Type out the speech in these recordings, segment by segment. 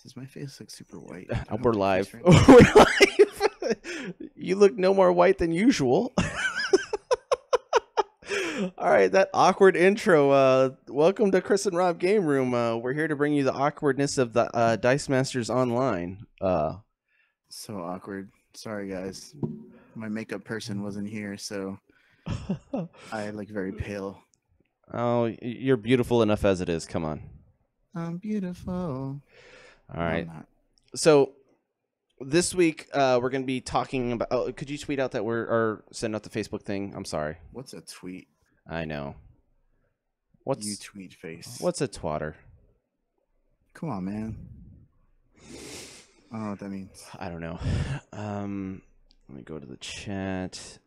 Does my face look super white? We're live. We're live. You look no more white than usual. All right, that awkward intro. Welcome to Chris and Rob Game Room. We're here to bring you the awkwardness of the Dice Masters Online. So awkward. Sorry, guys. My makeup person wasn't here, so I look very pale. Oh, you're beautiful enough as it is. Come on. I'm beautiful. All right. No, I'm not. So this week we're going to be talking about. Oh, could you tweet out that or send out the Facebook thing? I'm sorry. What's a tweet? I know. You tweet face? What's a twatter? Come on, man. I don't know what that means. I don't know. Let me go to the chat.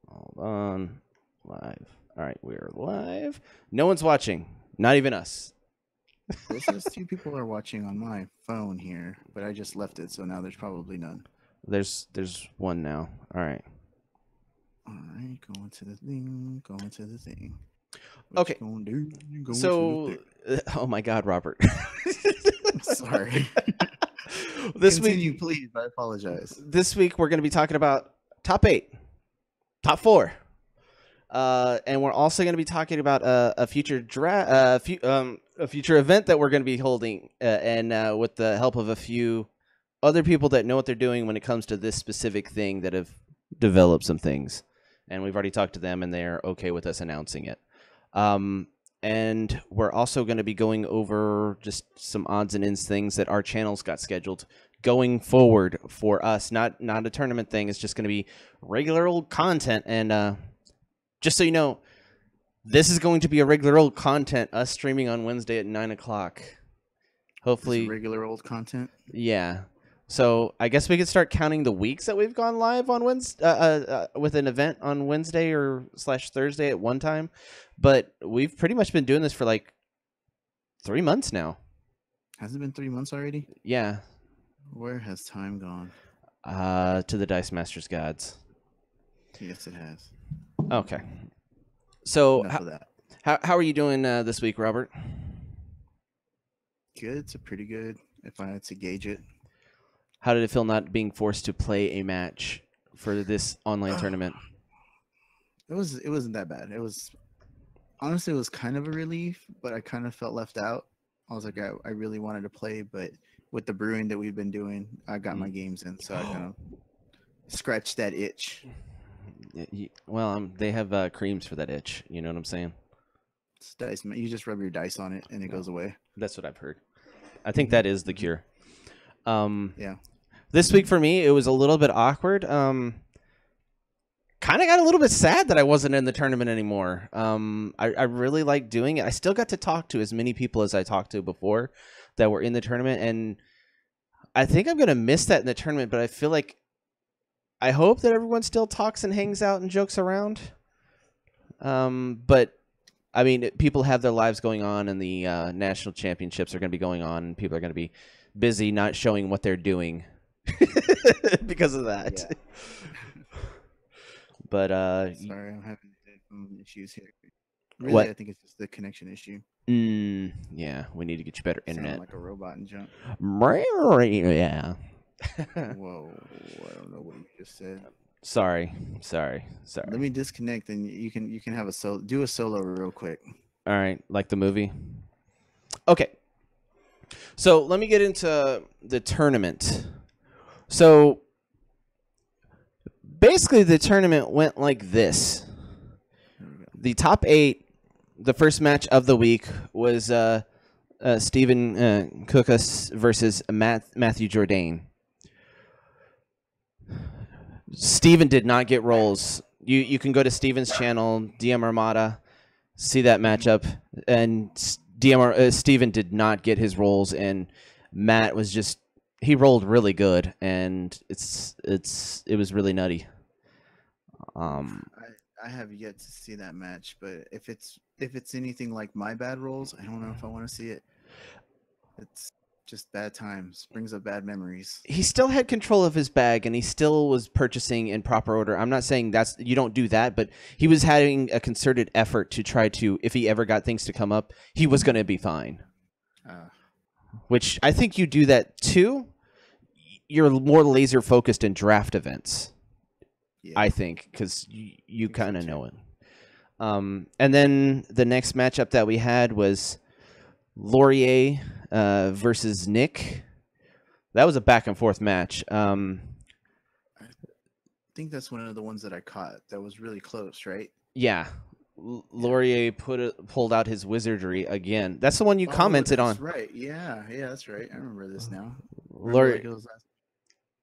Hold on. Live. All right, we're live. No one's watching. Not even us. This is 2 people are watching on my phone here, but I just left it, so now there's probably none. There's one now. All right. All right, going to the thing. Going to the thing. Okay. So, oh my God, Robert. Sorry. This Continue, week, please. I apologize. This week we're going to be talking about top 8, top 4, and we're also going to be talking about a future a future event that we're going to be holding, and with the help of a few other people that know what they're doing when it comes to this specific thing that have developed some things, and we've already talked to them, and they're okay with us announcing it. And we're also going to be going over just some odds and ends things that our channels got scheduled going forward for us. Not a tournament thing. It's just going to be regular old content. And just so you know, this is going to be a regular old content, us streaming on Wednesday at 9 o'clock. Hopefully. Regular old content? Yeah. So I guess we could start counting the weeks that we've gone live on Wednesday, with an event on Wednesday or /Thursday at one time. But we've pretty much been doing this for like 3 months now. Has it been 3 months already? Yeah. Where has time gone? To the Dice Masters gods. Yes, it has. Okay. So Enough of that. How are you doing this week, Robert? Good to pretty good, if I had to gauge it. How did it feel not being forced to play a match for this online tournament? It wasn't that bad. Honestly, it was kind of a relief, but I kind of felt left out. I was like, I really wanted to play, but with the brewing that we've been doing, I got my games in, so I kind of scratched that itch. Well, they have creams for that itch. You know what I'm saying? It's dice. You just rub your dice on it, and it goes away. That's what I've heard. I think that is the cure. Yeah. This week for me, it was a little bit awkward. Kind of got a little bit sad that I wasn't in the tournament anymore. I really liked doing it. I still got to talk to as many people as I talked to before that were in the tournament, and I think I'm going to miss that in the tournament, but I feel like I hope that everyone still talks and hangs out and jokes around. But I mean, people have their lives going on, and the national championships are going to be going on, and people are going to be busy not showing what they're doing because of that. Yeah. But sorry, I'm having headphone issues here. Really, what? I think it's just the connection issue. Yeah, we need to get you better internet. Sound like a robot and jump. Yeah. Whoa, I don't know what you just said. Sorry. Let me disconnect, and you can have do a solo real quick. All right, like the movie. Okay. So let me get into the tournament. So basically, the tournament went like this. The top 8, the first match of the week was Stephen Kukas versus Matthew Jourdain. Stephen did not get rolls. You can go to Stephen's channel, DM Armada, see that matchup, and Stephen did not get his rolls, and Matt was just he rolled really good, and it was really nutty. I have yet to see that match, but if it's anything like my bad rolls, I don't know if I want to see it. It's just bad times, brings up bad memories. He still had control of his bag, and he still was purchasing in proper order. I'm not saying you don't do that, but he was having a concerted effort to try to, if he ever got things to come up, he was going to be fine. which I think you do that too. You're more laser focused in draft events, Yeah. I think, because you kind of know it. And then the next matchup that we had was Laurier versus Nick. That was a back and forth match. I think that's one of the ones that I caught that was really close, right? Yeah. Laurier pulled out his wizardry again. That's the one you commented on. That's right. Yeah, that's right. I remember this now.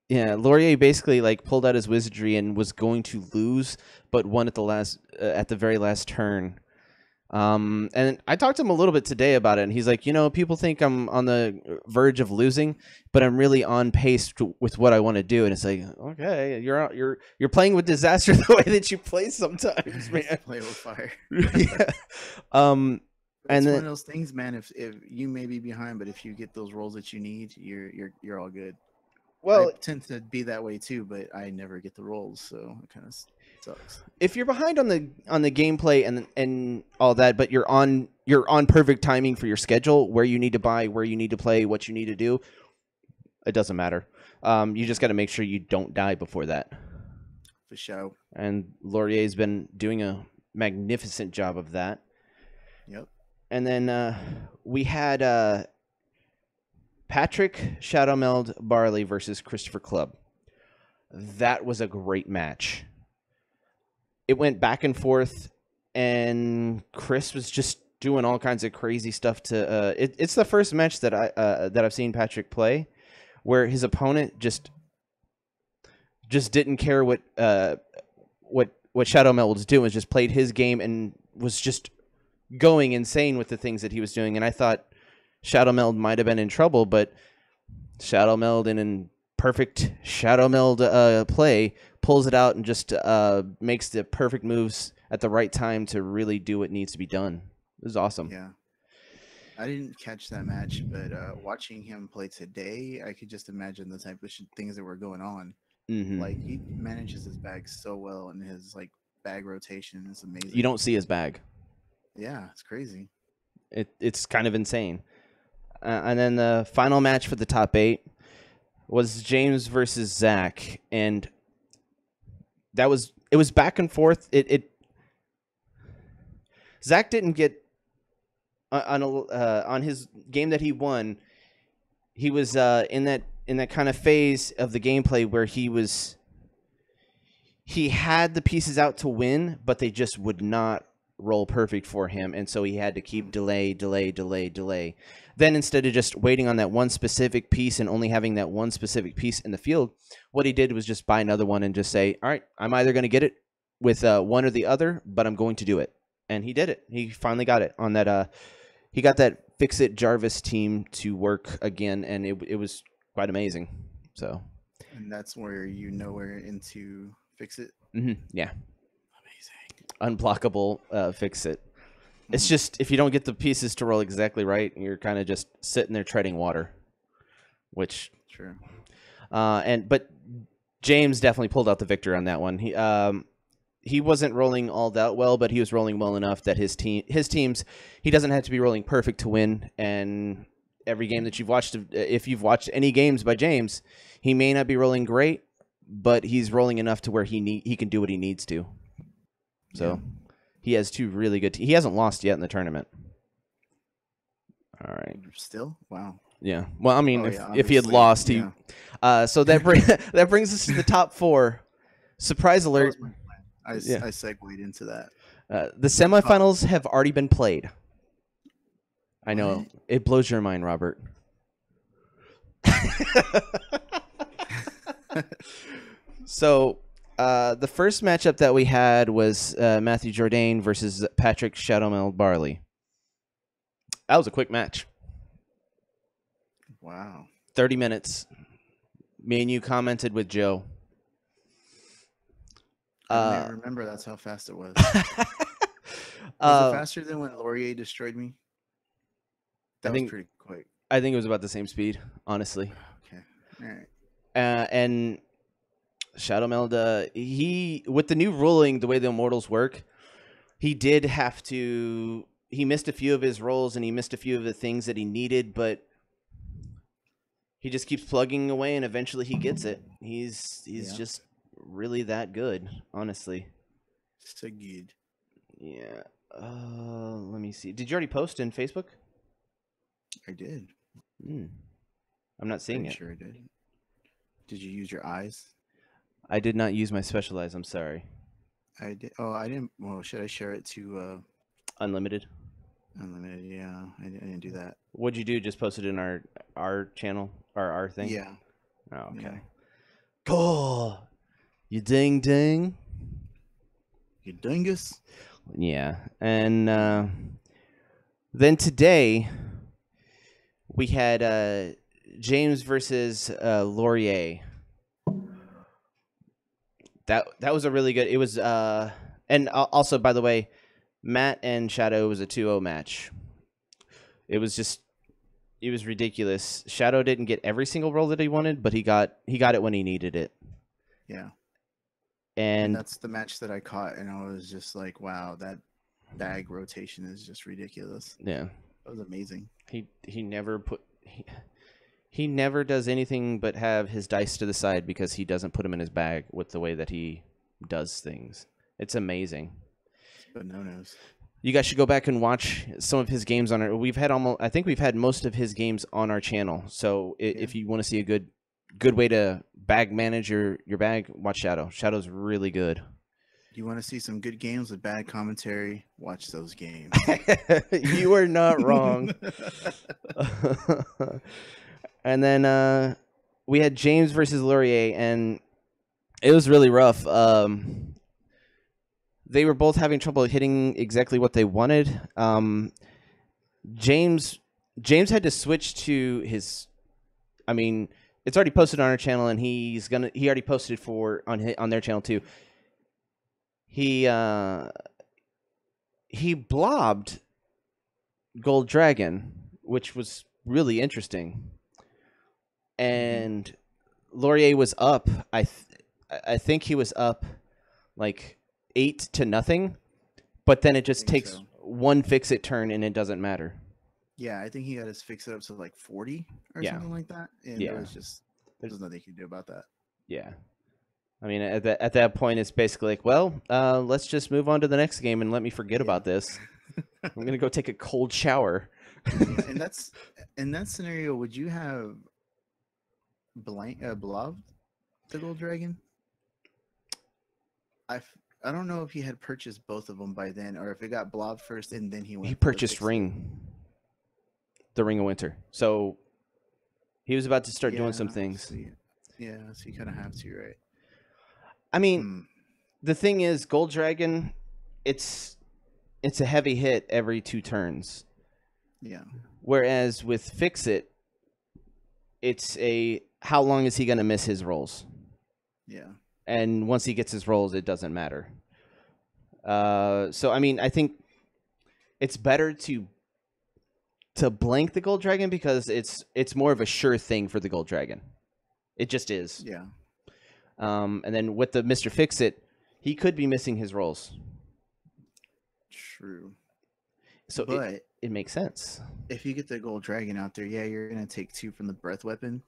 Laurier basically like pulled out his wizardry and was going to lose, but won at the very last turn. And I talked to him a little bit today about it, and he's like, people think I'm on the verge of losing, but I'm really on pace with what I want to do. And it's like, okay, you're playing with disaster the way that you play sometimes, man. Play with fire. Yeah. And then one of those things, man. If you may be behind, but if you get those rolls that you need, you're all good. Well, I tend to be that way too, but I never get the rolls, so it kind of sucks. If you're behind on the gameplay and all that, but you're on perfect timing for your schedule, where you need to buy, where you need to play, what you need to do, it doesn't matter. You just got to make sure you don't die before that. For sure. And Laurier's been doing a magnificent job of that. Yep. And then we had Patrick Shadowmeld Barley versus Christopher Clubb. That was a great match. It went back and forth, and Chris was just doing all kinds of crazy stuff to. It's the first match that I've seen Patrick play, where his opponent just didn't care what Shadowmeld was doing. Just played his game and was just going insane with the things that he was doing. And I thought Shadowmeld might have been in trouble, but Shadowmeld in perfect Shadowmeld play pulls it out and just makes the perfect moves at the right time to really do what needs to be done. It was awesome. Yeah. I didn't catch that match, but watching him play today, I could just imagine the type of things that were going on. Mm-hmm. Like, he manages his bag so well, and his like bag rotation is amazing. You don't see his bag. Yeah, it's crazy. It's kind of insane. And then the final match for the top 8 was James versus Zach, and it was back and forth. Zach didn't get on his game that he won. He was in that kind of phase of the gameplay where he had the pieces out to win, but they just would not roll perfect for him, and so he had to keep delay. Then instead of just waiting on that one specific piece and only having that one specific piece in the field, what he did was just buy another one and just say, all right, I'm either going to get it with one or the other, but I'm going to do it. And he did it. He finally got it on that. He got that Fix-It Jarvis team to work again, and it was quite amazing. So, and that's where we're into Fix-It. Mm-hmm. Yeah. Amazing. Unblockable Fix-It. It's just, if you don't get the pieces to roll exactly right, you're kind of just sitting there treading water, which. True. But James definitely pulled out the victor on that one. He wasn't rolling all that well, but he was rolling well enough that his teams, he doesn't have to be rolling perfect to win. And every game that you've watched, if you've watched any games by James, he may not be rolling great, but he's rolling enough to where he can do what he needs to. So. Yeah. He has two really good he hasn't lost yet in the tournament. All right. Still? Wow. Yeah. Well, I mean, if he had lost, he. So that brings us to the top 4. Surprise alert! I segued into that. The semifinals have already been played. I know it blows your mind, Robert. So. The first matchup that we had was Matthew Jourdain versus Patrick Shadowmeld Barley. That was a quick match. Wow. 30 minutes. Me and you commented with Joe. I remember that's how fast it was. Was it faster than when Laurier destroyed me? That was pretty quick. I think it was about the same speed, honestly. Okay. All right. And Shadowmeld, he with the new ruling, the way the Immortals work, he missed a few of his rolls and he missed a few of the things that he needed, but he just keeps plugging away, and eventually he gets it. He's Yeah. just really that good, honestly. So good. Yeah. Let me see. Did you already post in Facebook? I did. I'm not seeing Pretty it. sure I did. Did you use your eyes? I did not use my specialized. I'm sorry. I did. Oh, I didn't. Well, should I share it to Unlimited. Unlimited? Yeah, I didn't do that. What'd you do? Just post it in our channel or our thing? Yeah. Oh, okay. Yeah. Cool. You ding ding. You dingus. Yeah, and then today we had James versus Laurier. That was a really good. It was and also, by the way, Matt and Shadow was a 2-0 match. It was ridiculous. Shadow didn't get every single roll that he wanted, but he got it when he needed it. Yeah. And that's the match that I caught, and I was just like, wow, that bag rotation is just ridiculous. yeah, that was amazing. He never does anything but have his dice to the side because he doesn't put them in his bag with the way that he does things. It's amazing. Bananas. You guys should go back and watch some of his games on our. I think we've had most of his games on our channel. So if you want to see a good way to bag manage your bag, watch Shadow. Shadow's really good. You want to see some good games with bad commentary? Watch those games. You are not wrong. And then we had James versus Laurier, and it was really rough. They were both having trouble hitting exactly what they wanted. James had to switch to his. I mean, it's already posted on our channel, and he already posted on their channel too. He blobbed Gold Dragon, which was really interesting. And Laurier was up. I think he was up like 8-0, but then it just takes one fix-it turn, and it doesn't matter. Yeah, I think he got his fix-it up to like 40 or something like that, and there's nothing you can do about that. Yeah. I mean, at that point, it's basically like, well, let's just move on to the next game and let me forget about this. I'm going to go take a cold shower. And that's in that scenario, would you have blobbed the Gold Dragon? I don't know if he had purchased both of them by then, or if it got blobbed first and then he went. He purchased the Ring of Winter, so he was about to start doing some things. So you kind of have to, right? I mean, the thing is, Gold Dragon, it's a heavy hit every 2 turns. Yeah. Whereas with Fix It, it's how long is he going to miss his rolls? Yeah. And once he gets his rolls, it doesn't matter. So I mean, I think it's better to blank the Gold Dragon because it's more of a sure thing for the Gold Dragon. It just is. Yeah. And then with the Mr. Fix-It, he could be missing his rolls. True. So but it makes sense. If you get the Gold Dragon out there, yeah, you're going to take 2 from the breath weapon.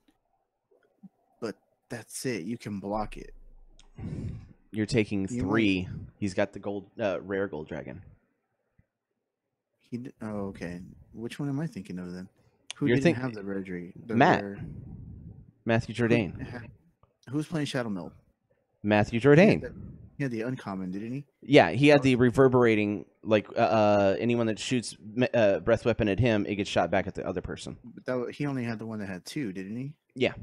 But that's it. You can block it. You're taking 3. He's got the rare Gold Dragon. Oh, okay. Which one am I thinking of then? Who didn't have the rare dragon? Matthew Jourdain. Who's playing Shadow Meld? Matthew Jourdain. He had the uncommon, didn't he? Yeah, he had the reverberating, like anyone that shoots breath weapon at him, it gets shot back at the other person. But he only had the one that had 2, didn't he? Yeah.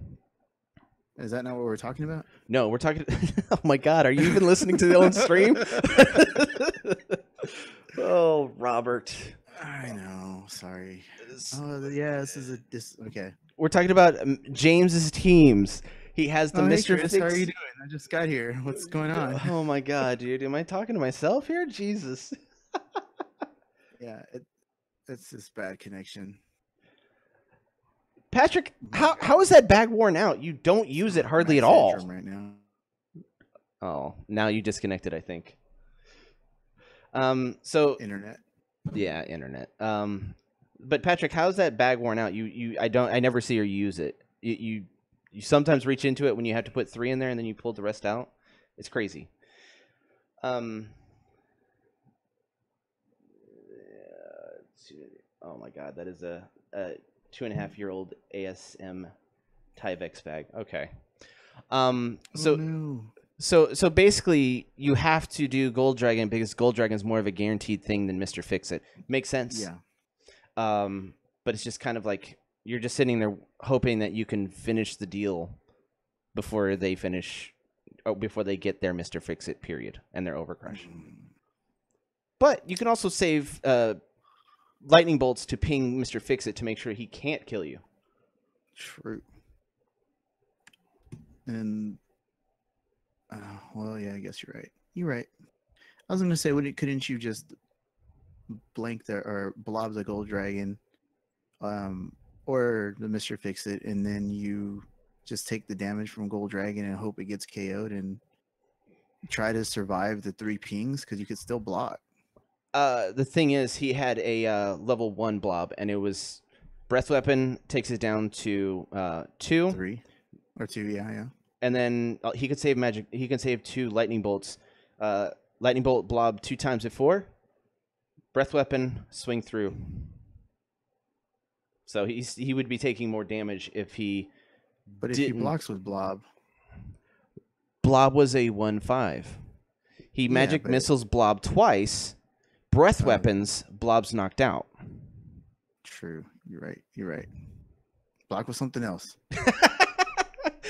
Is that not what we're talking about? No, we're talking. Oh my God, are you even listening to the own stream? Oh, Robert. I know. Sorry. Oh yeah, this. Okay. We're talking about James's teams. He has the Mr. Chris, how are you doing? I just got here. What's going on? Oh my God, dude! Am I talking to myself here? Jesus. Yeah, it's this bad connection. Patrick, how is that bag worn out? You don't use it hardly at all right now. Oh, now you disconnected, I think. So internet. Yeah, internet. But Patrick, how's that bag worn out? I never see her use it. you sometimes reach into it when you have to put 3 in there and then you pull the rest out. It's crazy. Oh my god, that is a 2.5-year-old ASM Tyvex bag. Okay. So no. so basically you have to do Gold Dragon because Gold Dragon is more of a guaranteed thing than Mr. Fix-It. Makes sense. Yeah. But it's just kind of like you're just sitting there hoping that you can finish the deal before they finish, or before they get their Mr. Fix-It period and their Overcrush. But you can also save lightning bolts to ping Mr. Fix-It to make sure he can't kill you. True. And well, yeah, I guess you're right. You're right. I was gonna say, couldn't you just blank or blob the Gold Dragon, or the Mr. Fix-It, and then you just take the damage from Gold Dragon and hope it gets KO'd and try to survive the 3 pings because you could still block. The thing is, he had a level 1 blob, and it was Breath Weapon takes it down to 2. 3 or 2, yeah. And then he could save magic. He can save 2 lightning bolts. Lightning bolt blob 2 times before. Breath Weapon swing through. So he would be taking more damage if he. But if he blocks with blob. Blob was a 1/5. He magic missiles blob twice. Breath weapons, blob's knocked out. True. You're right. Block was something else.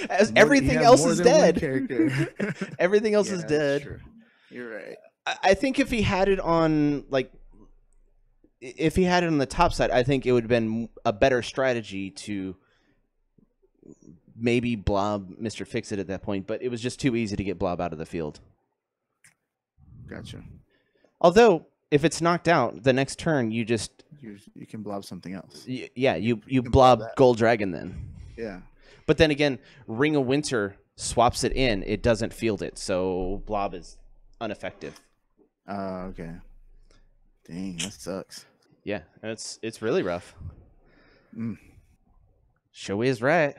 As everything else is dead. Everything else is that's dead. True. You're right. I think if he had it on, like, if he had it on the top side, I think it would have been a better strategy to maybe blob Mr. Fix-It at that point, but it was just too easy to get blob out of the field. Gotcha. Although, if it's knocked out, the next turn you just... You can blob something else. Yeah, you blob Gold Dragon then. Yeah. But then again, Ring of Winter swaps it in. It doesn't field it, so blob is ineffective. Okay. Dang, that sucks. Yeah, it's really rough. Mm. Show is right.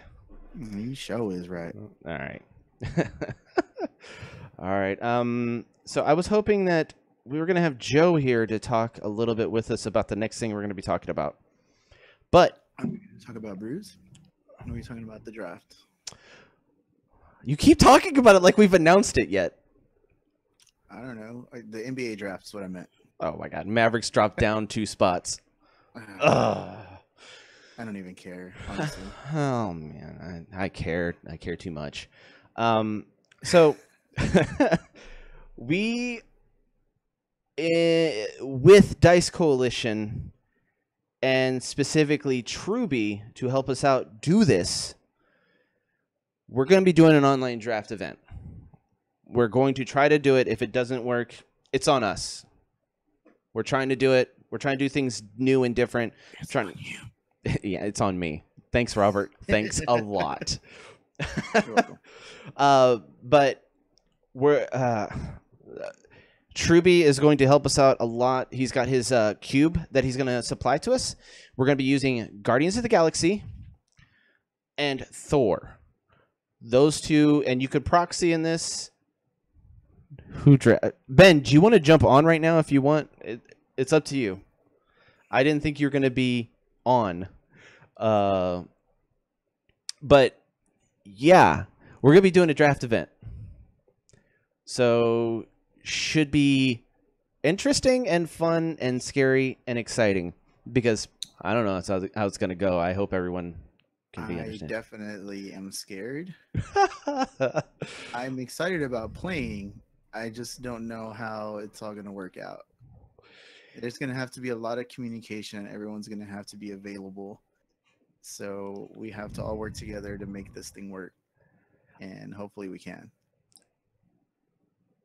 You show is right. All right. All right. So I was hoping that we were going to have Joe here to talk a little bit with us about the next thing we're going to be talking about. But are we going to talk about Brews? Or are we talking about the draft? You keep talking about it like we've announced it yet. I don't know. The NBA draft is what I meant. Oh my God. Mavericks dropped down 2 spots. I don't even care, honestly. Oh man, I care. I care too much. So we, with Dice Coalition and specifically Truby to help us out do this, we're going to be doing an online draft event. We're going to try to do it. If it doesn't work, it's on us. We're trying to do it. We're trying to do things new and different. It's on you. Yeah, it's on me. Thanks, Robert. Thanks a lot. You're welcome. But we're Truby is going to help us out a lot. He's got his cube that he's going to supply to us. We're going to be using Guardians of the Galaxy and Thor. Those 2, and you could proxy in this. Ben, do you want to jump on right now if you want? It's up to you. I didn't think you were going to be on. But yeah, we're going to be doing a draft event. So should be interesting and fun and scary and exciting because I don't know how it's going to go. I hope everyone can be interested. I definitely am scared. I'm excited about playing. I just don't know how it's all going to work out. There's going to have to be a lot of communication and everyone's going to have to be available. So we have to all work together to make this thing work. And hopefully we can.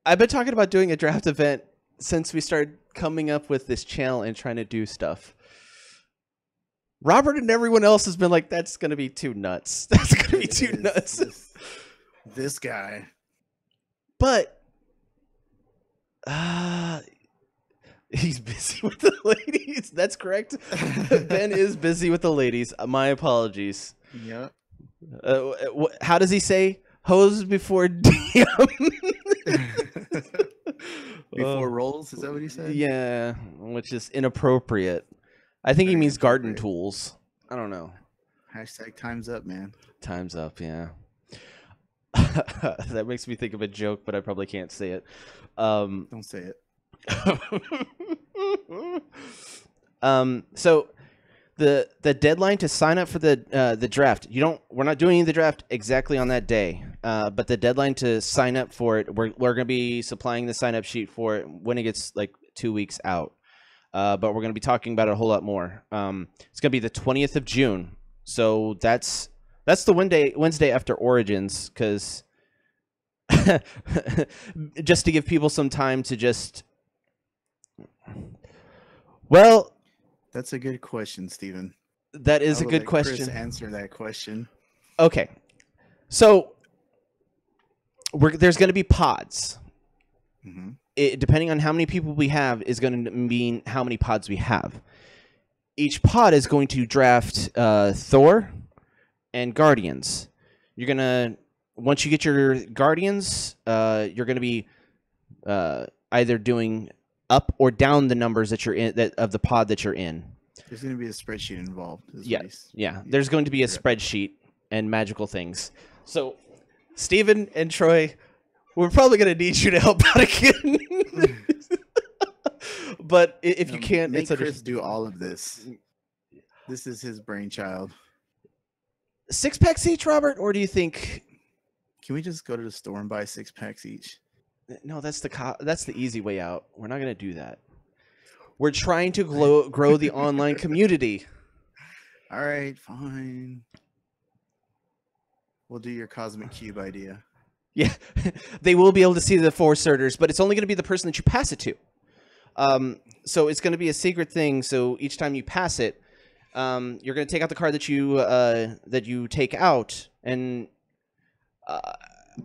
I've been talking about doing a draft event since we started coming up with this channel and trying to do stuff. Robert and everyone else has been like, that's going to be too nuts. That's going to be too nuts. This guy. But he's busy with the ladies. That's correct. Ben is busy with the ladies. My apologies. Yep. How does he say? Hose before DM. Before rolls, is that what he said? Yeah, which is inappropriate. I think he Very means garden inappropriate. tools. I don't know. Hashtag time's up, man. Time's up, yeah. That makes me think of a joke, but I probably can't say it. Don't say it. So the deadline to sign up for the draft, we're not doing the draft exactly on that day, but the deadline to sign up for it, we're going to be supplying the sign up sheet for it when it gets like 2 weeks out. But we're going to be talking about it a whole lot more. It's going to be the 20th of June. So that's the Wednesday after Origins, because just to give people some time to just, well, that's a good question, Steven. That is a good let question. Chris answer that question. Okay, so there's going to be pods. Mm-hmm. Depending on how many people we have is going to mean how many pods we have. Each pod is going to draft Thor and Guardians. You're going to, once you get your Guardians, you're going to be either doing up or down the numbers that you're in, of the pod that you're in. There's going to be a spreadsheet involved. Yeah. There's going to be a spreadsheet and magical things. So, Steven and Troy, we're probably going to need you to help out again. But if you can't, make Chris do all of this. This is his brainchild. 6 packs each, Robert, or do you think? Can we just go to the store and buy 6 packs each? No, that's the easy way out. We're not going to do that. We're trying to grow the online community. All right, fine. We'll do your Cosmic Cube idea. Yeah, they will be able to see the 4 starters, but it's only going to be the person that you pass it to. So it's going to be a secret thing. So each time you pass it, you're going to take out the card that you take out, and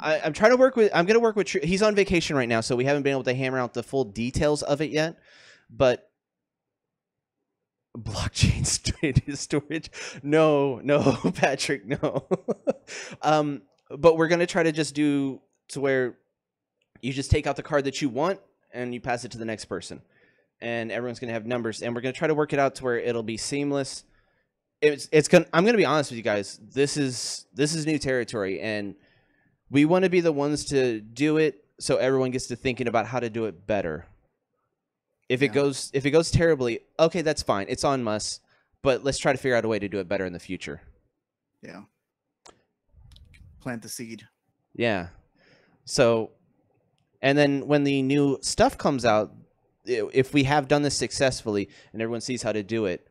I'm trying to work with. I'm going to work with. He's on vacation right now, so we haven't been able to hammer out the full details of it yet. But blockchain storage, no, Patrick, no. But we're going to try to just do to where you just take out the card that you want and you pass it to the next person, and everyone's going to have numbers, and we're going to try to work it out to where it'll be seamless. I'm going to be honest with you guys. This is new territory, and we want to be the ones to do it so everyone gets to thinking about how to do it better. If it goes terribly, okay, that's fine. It's on us, but let's try to figure out a way to do it better in the future. Yeah. Plant the seed. Yeah. So, and then when the new stuff comes out, if we have done this successfully and everyone sees how to do it,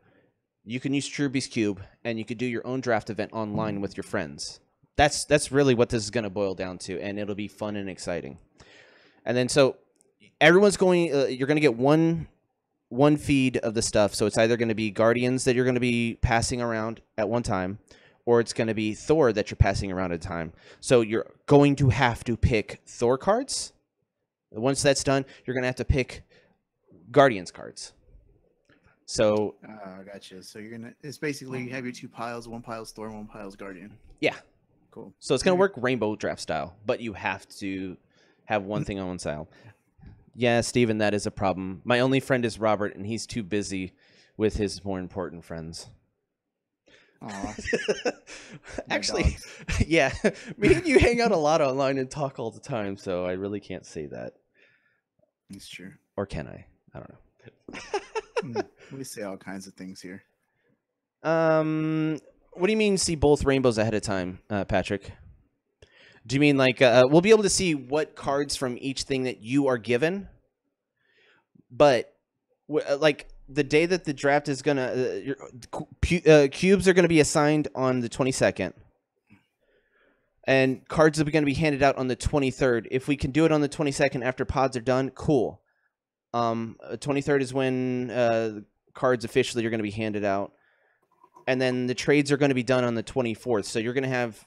you can use Truby's Cube and you could do your own draft event online with your friends. That's really what this is going to boil down to, and it'll be fun and exciting. And then so everyone's going. You're going to get one feed of the stuff. So it's either going to be Guardians that you're going to be passing around at one time, or it's going to be Thor that you're passing around at a time. So you're going to have to pick Thor cards. Once that's done, you're going to have to pick Guardians cards. So gotcha. So it's basically you have your 2 piles. One pile's Thor, one pile's Guardian. Yeah. Cool. So it's going to work rainbow draft style, but you have to have one thing on one style. Yeah, Steven, that is a problem. My only friend is Robert, and he's too busy with his more important friends. Actually, yeah, me and you hang out a lot online and talk all the time, so I really can't say that. It's true. Or can I? I don't know. We say all kinds of things here. What do you mean see both rainbows ahead of time, Patrick? Do you mean like we'll be able to see what cards from each thing that you are given, but like the day that the draft is gonna cubes are gonna be assigned on the 22nd, and cards are going to be handed out on the 23rd. If we can do it on the 22nd after pods are done, cool. 23rd is when cards officially are going to be handed out, and then the trades are going to be done on the 24th. So you're going to have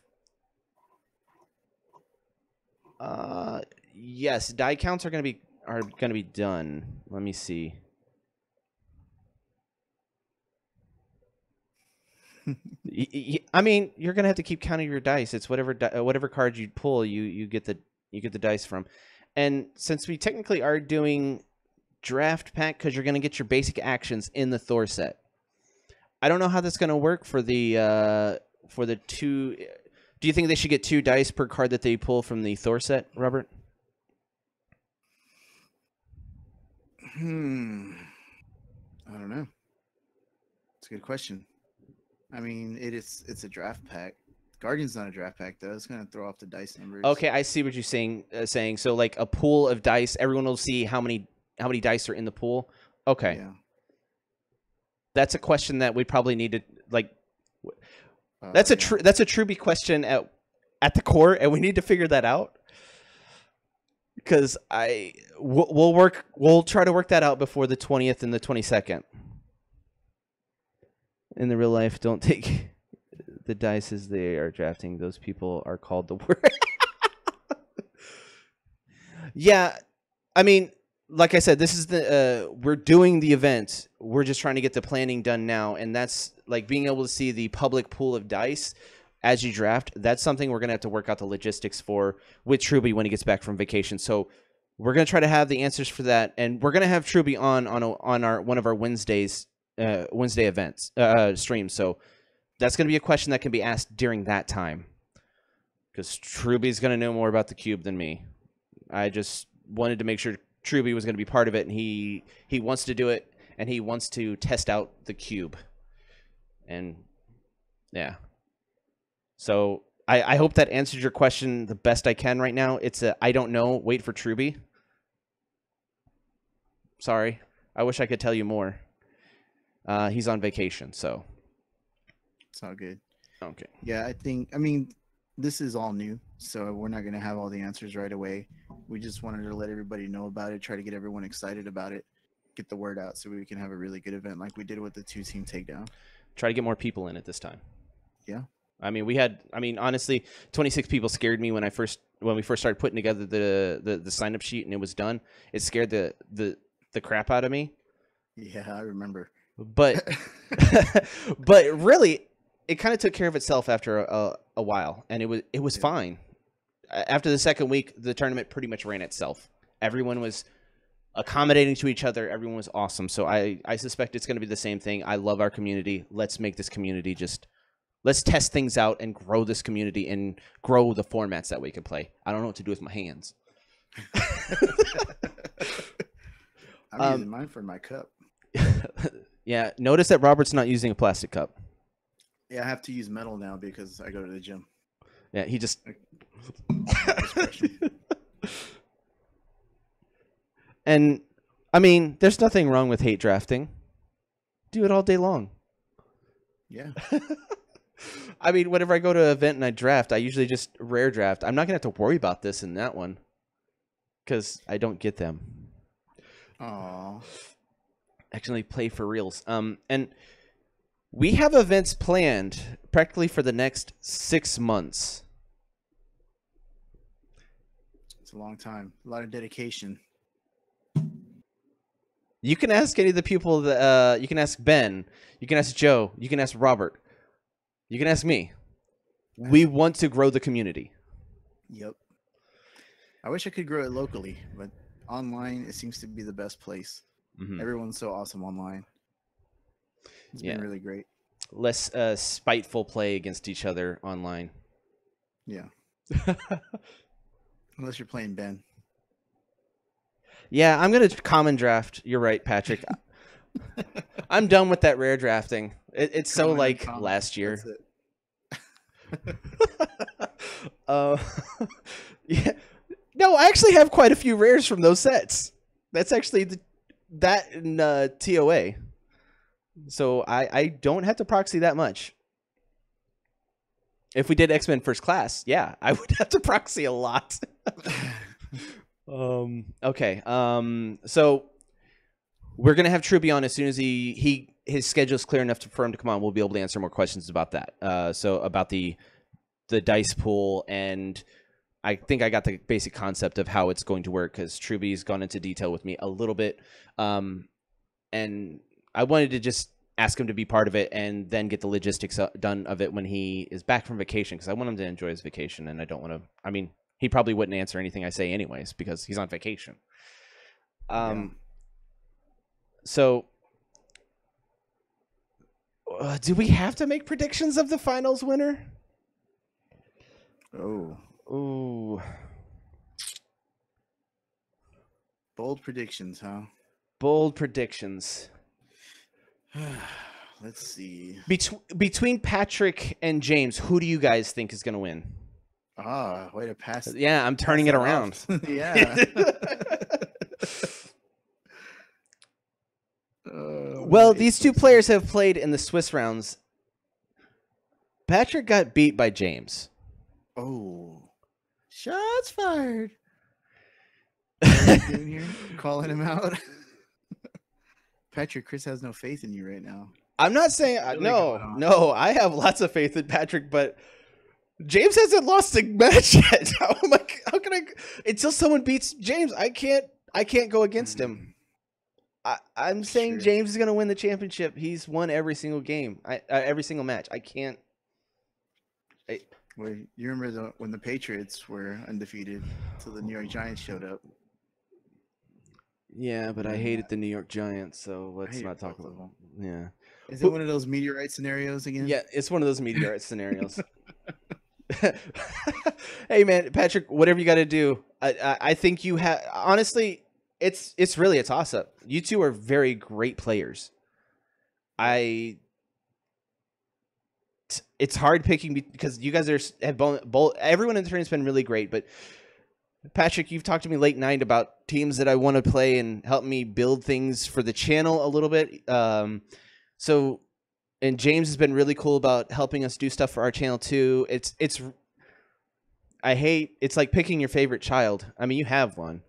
yes, die counts are going to be done. Let me see. I mean, you're gonna have to keep counting your dice. It's whatever card you pull, you get the dice from. And since we technically are doing draft pack, because you're gonna get your basic actions in the Thor set. I don't know how that's gonna work for the two. Do you think they should get 2 dice per card that they pull from the Thor set, Robert? I don't know. It's a good question. I mean, it's a draft pack. Guardian's not a draft pack though. It's gonna throw off the dice numbers. Okay, I see what you're saying. So like a pool of dice, everyone will see how many dice are in the pool. Okay, Yeah. that's a question that we probably need to like. That's a Truby question at the core, and we need to figure that out. Because we'll try to work that out before the 20th and the 22nd. In the real life, don't take the dice as they are drafting. Those people are called the word. Yeah, I mean, like I said, this is we're doing the event. We're just trying to get the planning done now, and that's like being able to see the public pool of dice as you draft. That's something we're gonna have to work out the logistics for with Truby when he gets back from vacation. So we're gonna try to have the answers for that, and we're gonna have Truby on our one of our Wednesday events streams. So that's gonna be a question that can be asked during that time, because Truby's gonna know more about the cube than me. I just wanted to make sure Truby was going to be part of it, and he wants to do it, and he wants to test out the cube. And yeah. So I hope that answers your question the best I can right now. It's I don't know. Wait for Truby. Sorry. I wish I could tell you more. He's on vacation, so. It's all good. Okay. Yeah, I mean, this is all new, so we're not going to have all the answers right away. We just wanted to let everybody know about it, try to get everyone excited about it, get the word out so we can have a really good event like we did with the 2-team takedown. Try to get more people in it this time. Yeah. I mean, honestly, 26 people scared me when we first started putting together the sign up sheet and it was done. It scared the crap out of me. Yeah, I remember. But but really, it kind of took care of itself after a while, and it was fine. After the second week, the tournament pretty much ran itself. Everyone was accommodating to each other. Everyone was awesome. So I suspect it's going to be the same thing. I love our community. Let's make this community let's test things out and grow this community and grow the formats that we can play. I don't know what to do with my hands. I'm using mine for my cup. Yeah, notice that Robert's not using a plastic cup. Yeah, I have to use metal now because I go to the gym. Yeah, he just... And, I mean, there's nothing wrong with hate drafting. Do it all day long. Yeah. I mean, whenever I go to an event and I draft, I usually just rare draft. I'm not going to have to worry about this in that one because I don't get them. Aww. Actually play for reals. And we have events planned practically for the next 6 months. It's a long time. A lot of dedication. You can ask any of the people that you can ask Ben, you can ask Joe, you can ask Robert, you can ask me. We want to grow the community. Yep. I wish I could grow it locally, but online it seems to be the best place. Mm-hmm. Everyone's so awesome online. It's been really great. Less spiteful play against each other online. Yeah. Unless you're playing Ben. Yeah, I'm going to common draft. You're right, Patrick. I'm done with that rare drafting. It's so like last year. Yeah. No, I actually have quite a few rares from those sets. That's actually that in TOA. So I don't have to proxy that much. If we did X-Men First Class, yeah, I would have to proxy a lot. Okay. So we're gonna have Truby on as soon as his schedule's clear enough for him to come on. We'll be able to answer more questions about that. So about the dice pool, and I think I got the basic concept of how it's going to work because Truby's gone into detail with me a little bit. And I wanted to just ask him to be part of it, and then get the logistics done of it when he is back from vacation. Because I want him to enjoy his vacation, and I don't want to. I mean, he probably wouldn't answer anything I say anyways because he's on vacation. So, do we have to make predictions of the finals winner? Oh. Ooh. Bold predictions, huh? Bold predictions. Let's see. Between Patrick and James, who do you guys think is going to win? Way to pass. Yeah, I'm turning it around. Yeah. Well, these two players have played in the Swiss rounds. Patrick got beat by James. Oh. Shots fired. What are you doing here? Calling him out. Patrick, Chris has no faith in you right now. I'm not saying Really no. I have lots of faith in Patrick, but James hasn't lost a match yet. How can I? Until someone beats James, I can't go against him. I'm saying James is going to win the championship. He's won every single game, every single match. I can't. Well, you remember when the Patriots were undefeated until the New York Giants showed up? Yeah, but I hated the New York Giants, so let's not talk about them. Yeah. Is it one of those meteorite scenarios again? Yeah, it's one of those meteorite scenarios. Hey, man, Patrick, whatever you got to do. I think you have. Honestly, it's really a toss up. You two are very great players. It's hard picking because you guys have both. Everyone in the tournament's been really great, but Patrick, you've talked to me late night about teams that I want to play and help me build things for the channel a little bit. And James has been really cool about helping us do stuff for our channel too. It's like picking your favorite child. I mean, you have one.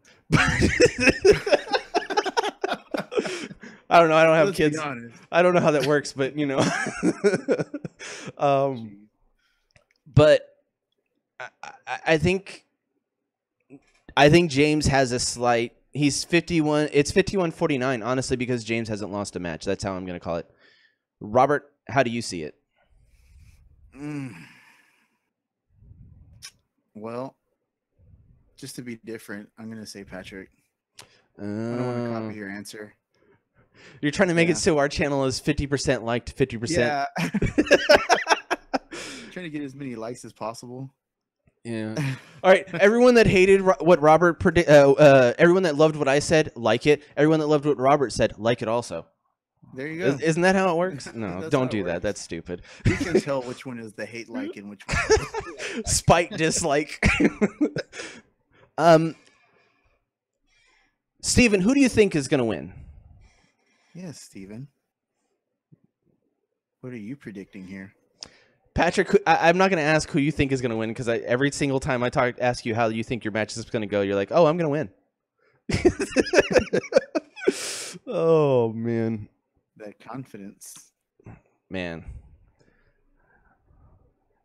I don't know. I don't have kids. I don't know how that works, but you know. But I think James has a slight. He's 51. It's 51-49, honestly, because James hasn't lost a match. That's how I'm going to call it. Robert, how do you see it? Well, just to be different, I'm going to say Patrick. I don't want to copy your answer. You're trying to make it so our channel is 50% liked, 50%. Yeah. Trying to get as many likes as possible. Yeah. All right. Everyone that hated what Robert everyone that loved what I said, like it. Everyone that loved what Robert said, like it also. There you go. Isn't that how it works? No, don't do that. That's stupid. You can tell which one is the hate like and which one is spite dislike. Steven, who do you think is going to win? Yes, Steven. What are you predicting here? Patrick, I'm not going to ask who you think is going to win because every single time I ask you how you think your match is going to go, you're like, oh, I'm going to win. Oh, man. That confidence. Man.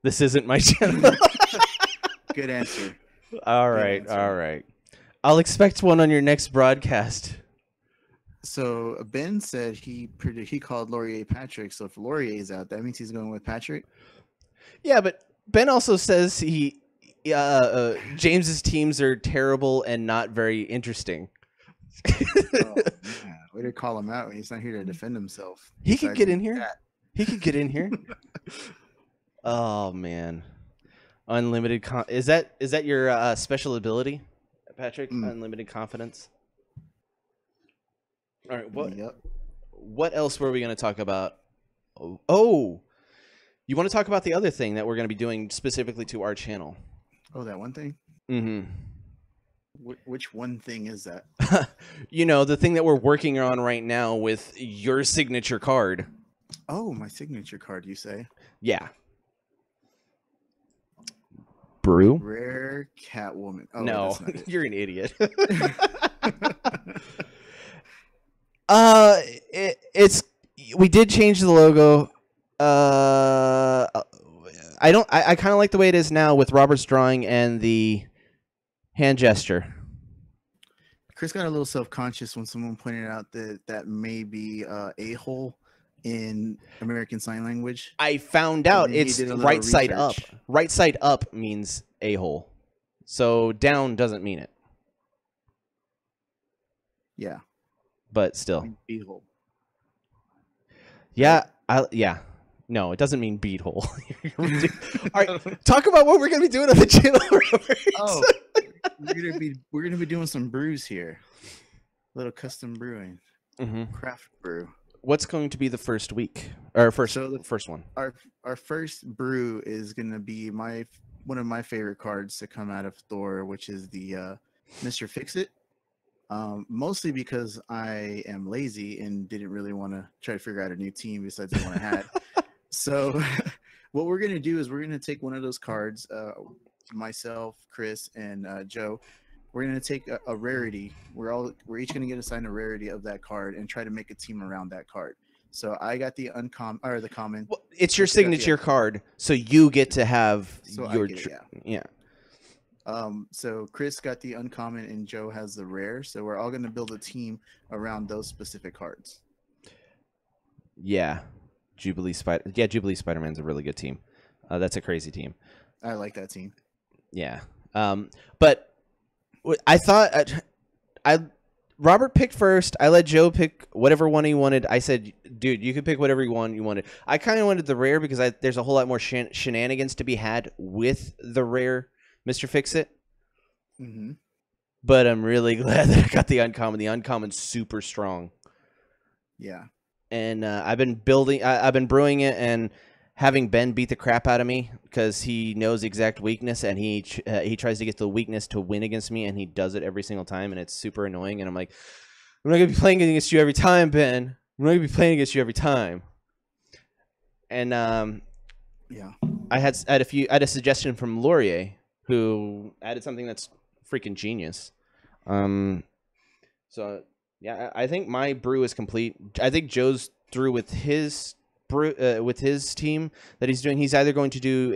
This isn't my channel. Good answer. All right. All right. I'll expect one on your next broadcast. So Ben said he called Laurier Patrick. So if Laurier is out, that means he's going with Patrick. Yeah, but Ben also says James's teams are terrible and not very interesting. Oh, man. Way to call him out when he's not here to defend himself. He could get in here. He could get in here. Oh man, unlimited. Is that your special ability, Patrick? Unlimited confidence. All right. What else were we going to talk about? Oh, you want to talk about the other thing that we're going to be doing specifically to our channel? Oh, that one thing? Mm-hmm. Which one thing is that? You know, the thing that we're working on right now with your signature card. Oh, my signature card, you say? Yeah. Brew? Rare Catwoman. Oh, no, you're an idiot. We did change the logo. I kind of like the way it is now with Robert's drawing and the hand gesture. Chris got a little self-conscious when someone pointed out that may be a-hole in American Sign Language. I found And out then he it's did a little right side up. research. Right side up means a-hole. So down doesn't mean it. Yeah, But still. beehole. Yeah, yeah. No, it doesn't mean beehole. All right, talk about what we're gonna be doing on the channel, Robert. Oh, we're gonna be doing some brews here. Little custom brewing, craft brew. What's going to be the first week or first one? Our first brew is gonna be one of my favorite cards to come out of Thor, which is the Mr. Fix-It. Mostly because I am lazy and didn't really want to try to figure out a new team besides the one I had. So what we're going to do is we're going to take one of those cards, myself, Chris, and Joe. We're going to take a rarity. We're each going to get assigned a rarity of that card and try to make a team around that card. So I got the uncommon or the common. Well, it's your signature card, so you get to have your yeah. So Chris got the uncommon and Joe has the rare. So we're all going to build a team around those specific cards. Yeah. Jubilee Spider-Man's a really good team. That's a crazy team. I like that team. Yeah. But I thought Robert picked first. I let Joe pick whatever one he wanted. I said, dude, you can pick whatever you wanted. I kind of wanted the rare because there's a whole lot more shenanigans to be had with the rare Mr. Fix-It. Mm-hmm. But I'm really glad that I got the uncommon. The uncommon's super strong. Yeah. And I've been brewing it and having Ben beat the crap out of me because he knows the exact weakness and he tries to get the weakness to win against me and he does it every single time and it's super annoying. And I'm like, I'm not going to be playing against you every time, Ben. I'm not going to be playing against you every time. And yeah, I had a suggestion from Laurier, who added something that's freaking genius. So yeah, I think my brew is complete. I think Joe's through with his brew with his team that he's doing. He's either going to do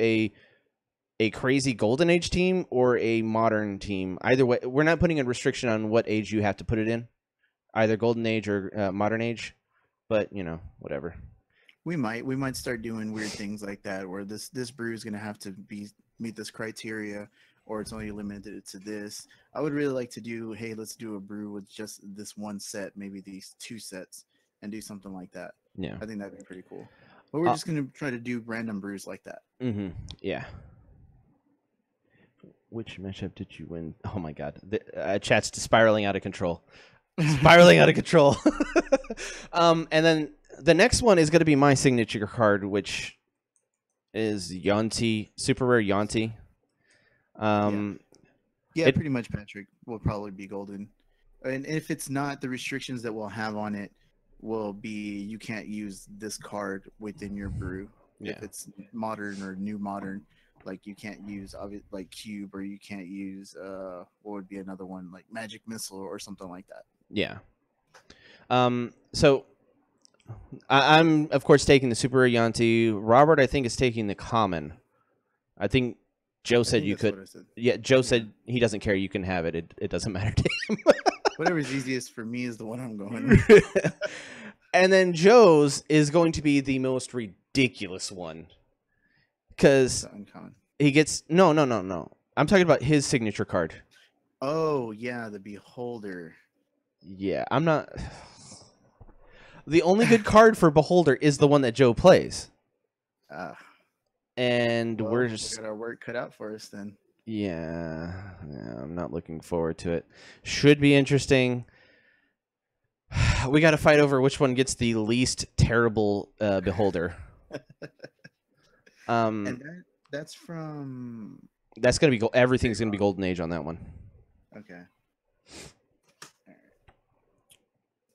a crazy Golden Age team or a modern team. Either way, we're not putting a restriction on what age you have to put it in, either Golden Age or modern age. But you know, whatever. We might start doing weird things like that, where this brew is gonna have to meet this criteria, or it's only limited to this. I would really like to do, hey, let's do a brew with just this one set, maybe these two sets, and do something like that. Yeah, I think that'd be pretty cool. But we're just gonna try to do random brews like that. Mm-hmm. Yeah. Which matchup did you win? Oh my god, the chat's spiraling out of control. Spiraling out of control. And then the next one is going to be my signature card, which is Yonti, super rare Yonti. Yeah, pretty much Patrick will probably be golden. And if it's not, the restrictions that we'll have on it will be you can't use this card within your brew. Yeah. If it's modern or new modern, like you can't use like Cube, or you can't use what would be another one, like Magic Missile or something like that. Yeah. So I'm of course taking the super rare Yonti. Robert, I think, is taking the common. I think Joe said you could. Yeah, Joe said he doesn't care. You can have it. It doesn't matter to him. Whatever's easiest for me is the one I'm going with. And then Joe's is going to be the most ridiculous one. Because he gets... No. I'm talking about his signature card. Oh, yeah, the Beholder. Yeah, I'm not... The only good card for Beholder is the one that Joe plays. And we're just... We got our work cut out for us then. Yeah, I'm not looking forward to it. Should be interesting. We got to fight over which one gets the least terrible Beholder. And that's from... That's going to be... Everything's going to be Golden Age on that one. Okay.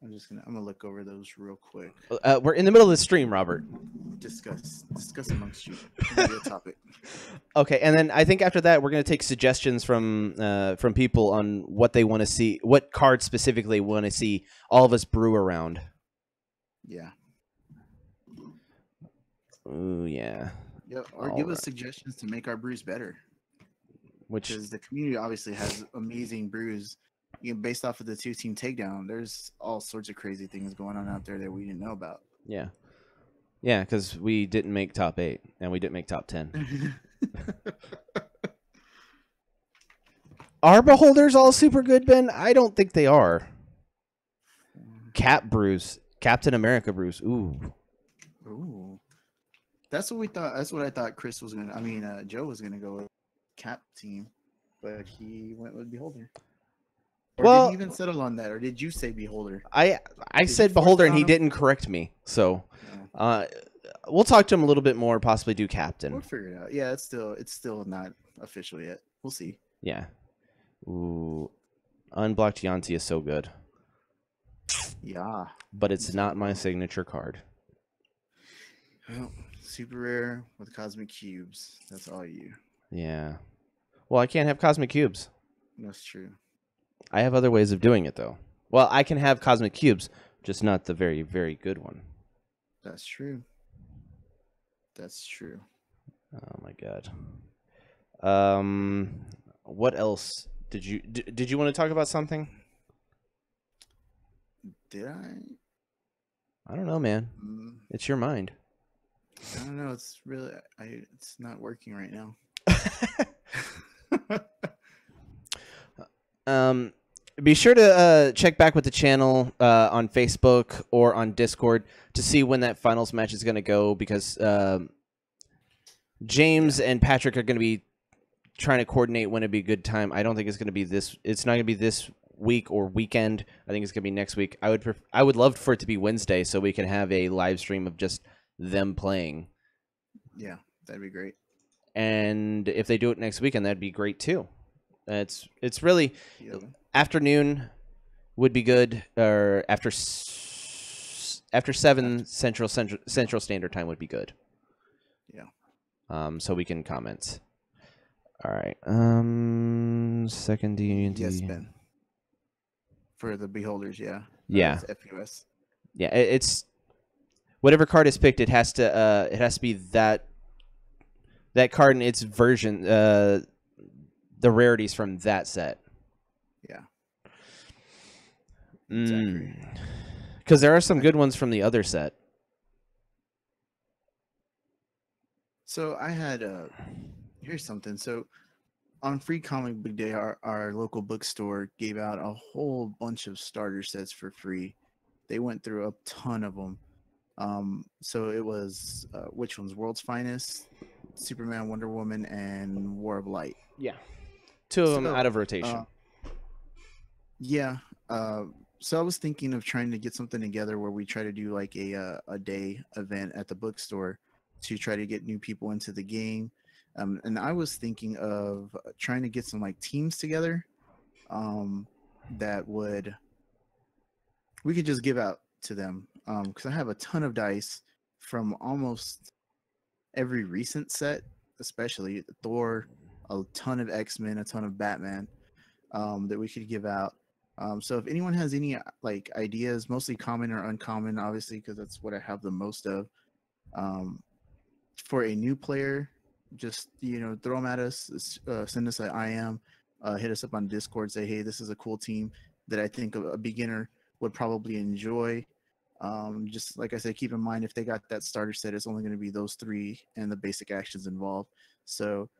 I'm gonna look over those real quick. We're in the middle of the stream, Robert. Discuss amongst you. Real topic. Okay, and then I think after that we're gonna take suggestions from people on what they want to see, what cards specifically want to see all of us brew around. Yeah. Ooh, yeah. Yep. Or give us suggestions to make our brews better. Because the community obviously has amazing brews. Based off of the 2-team takedown, there's all sorts of crazy things going on out there that we didn't know about. Yeah. Yeah, because we didn't make top 8 and we didn't make top 10. Are beholders all super good, Ben? I don't think they are. Cap Bruce, Captain America Bruce. Ooh. That's what we thought. That's what I thought Chris was gonna. I mean, Joe was gonna go with Cap team, but he went with Beholder. Or did he even settle on that, or did you say Beholder? I said Beholder, and he didn't correct me. So, we'll talk to him a little bit more. Possibly do Captain. We'll figure it out. Yeah, it's still not official yet. We'll see. Yeah. Ooh, Unblocked Yanti is so good. Yeah. But it's not my signature card. Well, super rare with cosmic cubes. That's all you. Yeah. Well, I can't have cosmic cubes. That's true. I have other ways of doing it, though. Well, I can have cosmic cubes, just not the very, very good one. That's true. That's true. Oh my god. What else did you want to talk about something? Did I? I don't know, man. It's your mind. I don't know. It's really it's not working right now. Be sure to check back with the channel on Facebook or on Discord to see when that finals match is going to go, because James and Patrick are going to be trying to coordinate when it'd be a good time. I don't think it's going to be this. It's not going to be this week or weekend. I think it's going to be next week. I would love for it to be Wednesday so we can have a live stream of just them playing. Yeah, that'd be great. And if they do it next weekend, that'd be great too. It's really afternoon would be good, or after 7 Central Standard Time would be good. Yeah. So we can comment. All right. Second D&D. Yes, Ben. For the beholders, yeah. Yeah. FUS. Yeah, it's whatever card is picked. It has to be that card in its version. The rarities from that set. Yeah. Exactly. Because there are some good ones from the other set. So I had here's something. So on Free Comic Book Day, our local bookstore gave out a whole bunch of starter sets for free. They went through a ton of them. So it was which ones? World's Finest, Superman, Wonder Woman, and War of Light. Yeah. 2 of them out of rotation. Yeah. So I was thinking of trying to get something together where we try to do like a day event at the bookstore to try to get new people into the game. And I was thinking of trying to get some like teams together that we could just give out to them. Because I have a ton of dice from almost every recent set, especially Thor, a ton of X-Men, a ton of Batman, that we could give out. So if anyone has any like ideas, mostly common or uncommon, obviously, because that's what I have the most of, for a new player, just throw them at us. Send us an IM, hit us up on Discord. Say, hey, this is a cool team that I think a beginner would probably enjoy. Just like I said, keep in mind if they got that starter set, it's only going to be those 3 and the basic actions involved. So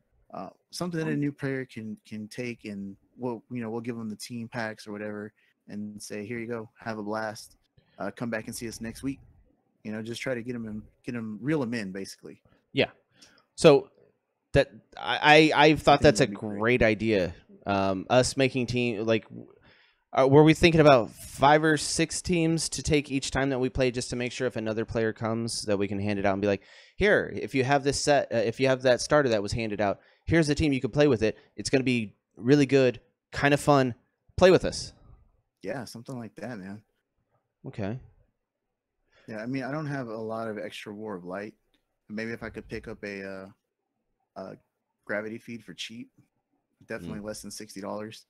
something that a new player can take, and we'll give them the team packs or whatever, and say, here you go, have a blast. Come back and see us next week. Just try to get them reel them in, basically. Yeah. So that I thought that's a great idea. Us making team, like, were we thinking about 5 or 6 teams to take each time that we play, just to make sure if another player comes that we can hand it out and be like, here, if you have this set, if you have that starter that was handed out, here's the team, you can play with it. It's going to be really good, kind of fun. Play with us. Yeah, something like that, man. Okay. Yeah, I mean, I don't have a lot of extra War of Light. Maybe if I could pick up a gravity feed for cheap, definitely less than $60.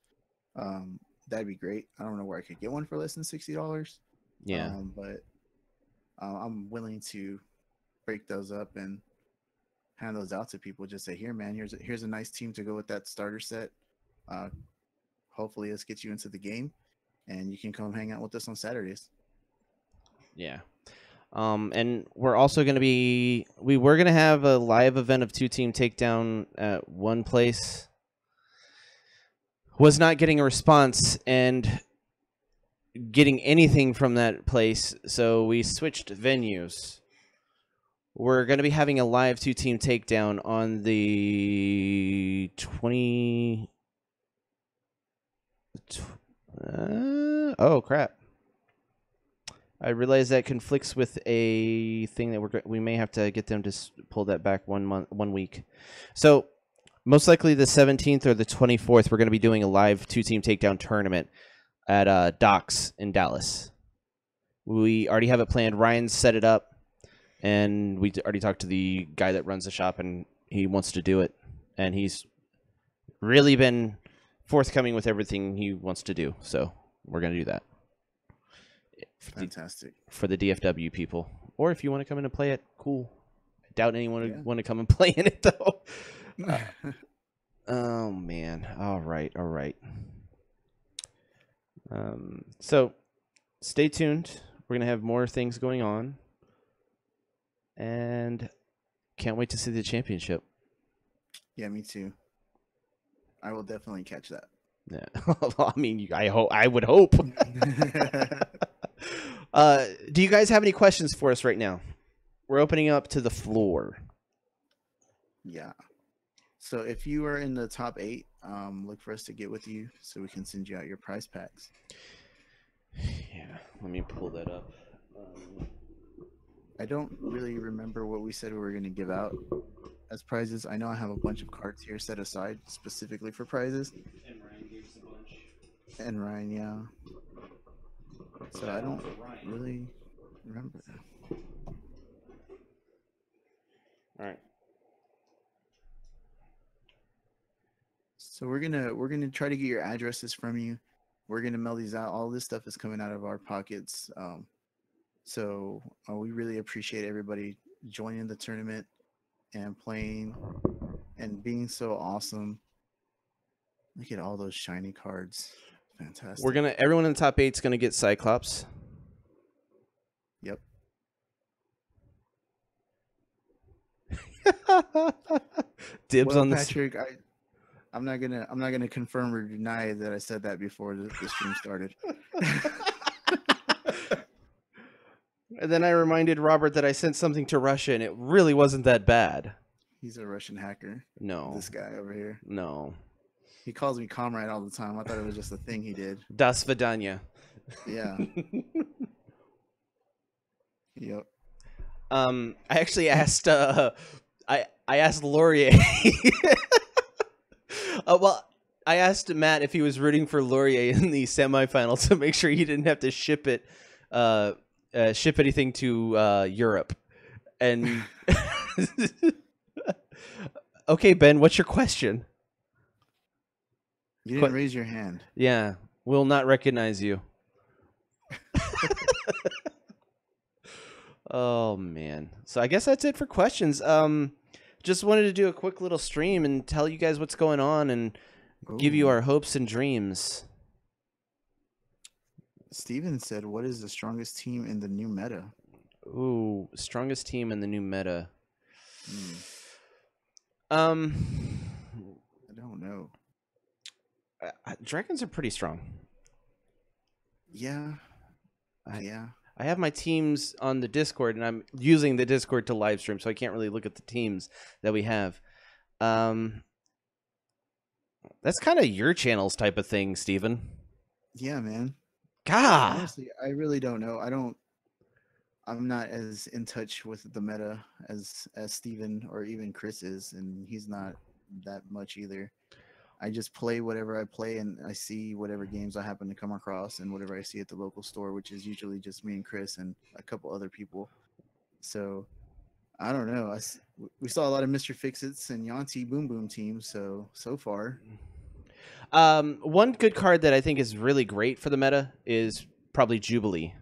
That'd be great. I don't know where I could get one for less than $60. Yeah. But I'm willing to break those up and hand those out to people. Just say, here, man, here's a nice team to go with that starter set. Hopefully this gets you into the game, and you can come hang out with us on Saturdays. Yeah. And we're also going to be, we were going to have a live event of 2-team takedown at one place. Was not getting a response and getting anything from that place, so we switched venues. We're going to be having a live 2-team takedown on the 20. Oh crap! I realize that conflicts with a thing that we may have to get them to pull that back 1 week. So most likely the 17th or the 24th, we're going to be doing a live 2-team takedown tournament at Docks in Dallas. We already have it planned. Ryan set it up, and we already talked to the guy that runs the shop, and he wants to do it. And he's really been forthcoming with everything he wants to do. So we're going to do that. Fantastic. For the DFW people. Or if you want to come in and play it, cool. I doubt anyone would want to come and play in it, though. Oh, man. All right. So stay tuned. We're going to have more things going on. And can't wait to see the championship. Yeah, me too. I will definitely catch that. Yeah. I mean, I would hope. Do you guys have any questions for us right now? We're opening up to the floor. Yeah. So if you are in the top 8, look for us to get with you so we can send you out your prize packs. Yeah, let me pull that up. I don't really remember what we said we were going to give out as prizes. I know I have a bunch of cards here set aside specifically for prizes. And Ryan gave us a bunch. And Ryan, yeah. So I don't really remember. All right. So we're gonna try to get your addresses from you. We're gonna mail these out. All this stuff is coming out of our pockets. So we really appreciate everybody joining the tournament and playing and being so awesome. Look at all those shiny cards. Fantastic. Everyone in the top 8 is gonna get Cyclops. Yep. Dibs on this. Patrick, I'm not gonna confirm or deny that I said that before the stream started. And then I reminded Robert that I sent something to Russia, and it really wasn't that bad. He's a Russian hacker. No. This guy over here. No. He calls me comrade all the time. I thought it was just a thing he did. Das Vidanya. Yeah. Yep. I actually asked I asked Laurier. Well, I asked Matt if he was rooting for Laurier in the semifinal to make sure he didn't have to ship anything to Europe. And okay, Ben, what's your question? You didn't raise your hand. Yeah, will not recognize you. Oh man. So I guess that's it for questions. Just wanted to do a quick little stream and tell you guys what's going on and give you our hopes and dreams. Steven said, "What is the strongest team in the new meta?" Ooh, strongest team in the new meta. I don't know. Dragons are pretty strong. Yeah. I have my teams on the Discord, and I'm using the Discord to live stream, so I can't really look at the teams that we have. That's kind of your channel's type of thing, Steven. Yeah, man. God. Honestly, I really don't know. I'm not as in touch with the meta as Steven or even Chris is, and he's not that much either. I just play whatever I play, and I see whatever games I happen to come across and whatever I see at the local store, which is usually just me and Chris and a couple other people. So I don't know. We saw a lot of Mr. Fixits and Yanti Boom Boom teams so far. One good card that I think is really great for the meta is probably Jubilee.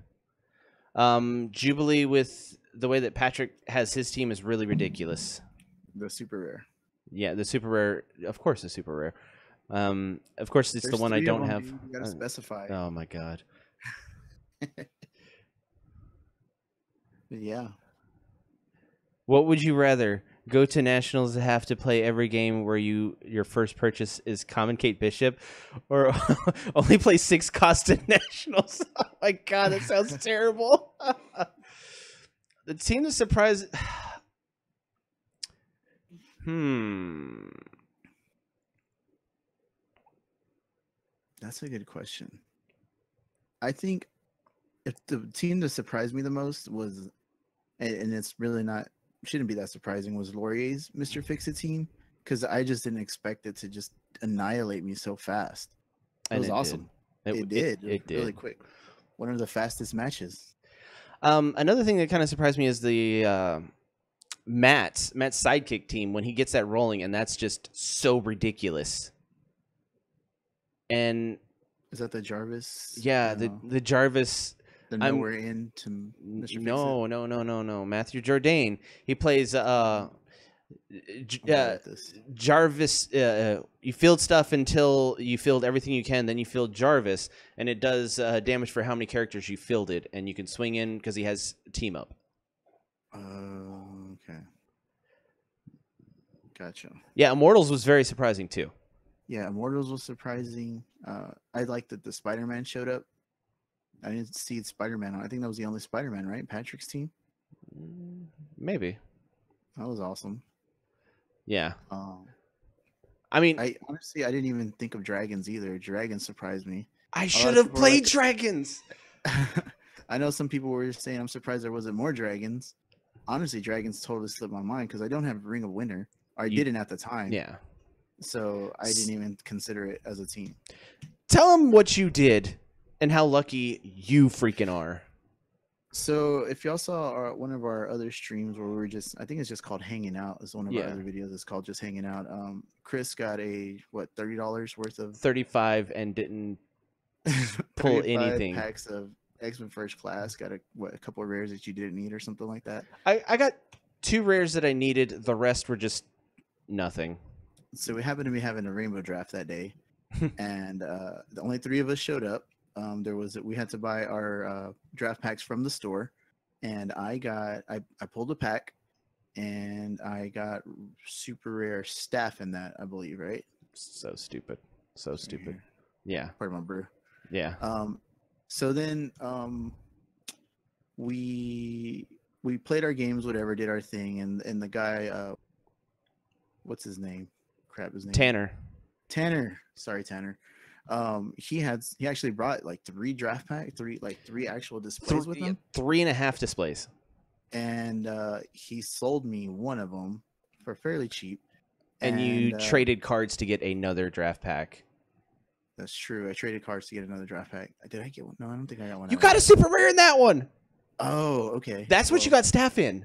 Jubilee, with the way that Patrick has his team, is really ridiculous. The super rare. Yeah, the super rare. Of course, the super rare. Of course, it's the one I don't have. You gotta specify. Oh my god. Yeah. What would you rather? Go to Nationals and have to play every game where your first purchase is Common Kate Bishop, or only play 6 cost in Nationals? Oh my god, that sounds terrible. The team to surprise. That's a good question. I think if the team that surprised me the most was, and it's really not, shouldn't be that surprising, was Laurier's Mr. Fix-It team, because I just didn't expect it to just annihilate me so fast. It And was it awesome. It did. It was really quick. One of the fastest matches. Another thing that kind of surprised me is the Matt's sidekick team when he gets that rolling, and that's just so ridiculous. And is that the Jarvis? Yeah, the Jarvis. The nowhere in to Mr. No. Matthew Jourdain. He plays Jarvis. You field stuff until you field everything you can, then you field Jarvis, and it does damage for how many characters you fielded, and you can swing in because he has team up. Okay. Gotcha. Yeah, Immortals was very surprising too. Yeah, Immortals was surprising. I liked that the Spider-Man showed up. I didn't see Spider-Man. I think that was the only Spider-Man, right? Patrick's team? Maybe. That was awesome. Yeah. I mean, I honestly didn't even think of Dragons either. Dragons surprised me. I should have played Dragons. I know some people were saying I'm surprised there wasn't more Dragons. Honestly, Dragons totally slipped my mind because I don't have Ring of Winter. I didn't at the time. Yeah. So I didn't even consider it as a team. Tell them what you did and how lucky you freaking are. So if y'all saw one of our other streams where we were just, I think it's just called Hanging Out. It's one of our other videos. It's called just Hanging Out. Chris got a $30 worth of 35 and didn't pull anything. Packs of X-Men First Class. Got a couple of rares that you didn't need or something like that. I got 2 rares that I needed. The rest were just nothing. So we happened to be having a rainbow draft that day, and the only 3 of us showed up. We had to buy our draft packs from the store, and I pulled a pack, and I got super rare staff in that, I believe, right? So stupid. Yeah. Pardon my brew. Yeah. So then we played our games, whatever, did our thing, and the guy, what's his name? His name. Tanner. Sorry, Tanner. He actually brought like 3 draft pack, 3 actual displays with him. 3.5 displays. And he sold me one of them for fairly cheap. And you traded cards to get another draft pack. That's true. I traded cards to get another draft pack. Did I get one? No, I don't think I got one. You got a super rare in that one. Oh, okay. That's what you got staff in.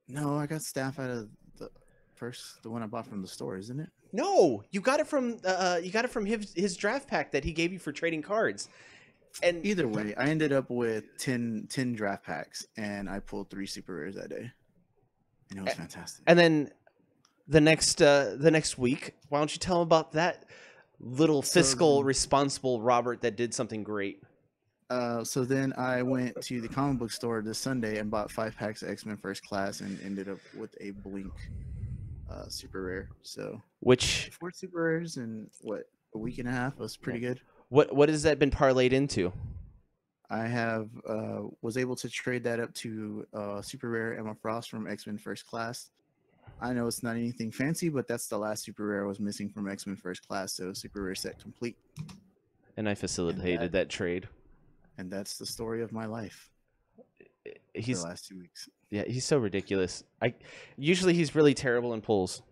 No, I got staff out of the one I bought from the store, isn't it? No, you got it from his draft pack that he gave you for trading cards. And either way, I ended up with 10 draft packs, and I pulled 3 super rares that day, and it was fantastic. And then the next week, why don't you tell him about that little fiscal responsible Robert that did something great? So then I went to the comic book store this Sunday and bought 5 packs of X-Men First Class and ended up with a Blink super rare. So 4 super rares in a week and a half. It was pretty good. What has that been parlayed into? I have was able to trade that up to super rare Emma Frost from X-Men First Class. I know it's not anything fancy, but that's the last super rare I was missing from X-Men First Class, so super rare set complete. And I facilitated that trade. And that's the story of my life. He's the last 2 weeks. Yeah, he's so ridiculous. Usually he's really terrible in pulls,